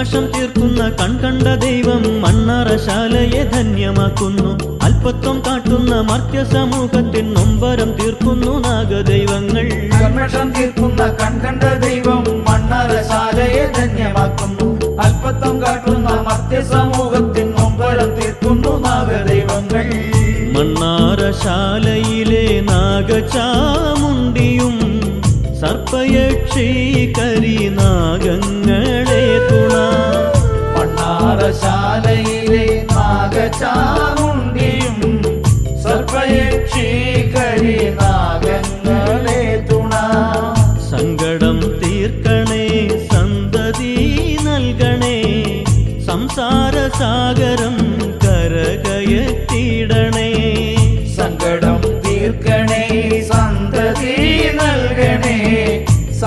കൽമഷം തീർക്കുന്ന കൺകണ്ട ദൈവം മണ്ണാറശാലയെ ധന്യമാക്കുന്നു. അല്പത്വം കാട്ടുന്ന മർത്യ സമൂഹത്തിൻ നൊമ്പരം തീർക്കുന്നു നാഗദൈവങ്ങൾ. കൽമഷം തീർക്കുന്ന കൺകണ്ട ദൈവം മണ്ണാറശാലയെ ധന്യമാക്കുന്നു. അല്പത്വം കാട്ടുന്ന മർത്യ സമൂഹത്തിൻ നൊമ്പരം തീർക്കുന്നു നാഗദൈവങ്ങൾ. മണ്ണാറശാലയിലെ നാഗചാമുണ്ടിയും സർപ്പയക്ഷി കരിനാഗങ്ങളെ തുണ. മണ്ണാറശാലയിലെ നാഗചാമുണ്ടിയും സർപ്പയക്ഷി കരിനാഗങ്ങളെ തുണ. സങ്കടം തീർക്കണേ, സന്തതി നൽകണേ, സംസാര സാഗര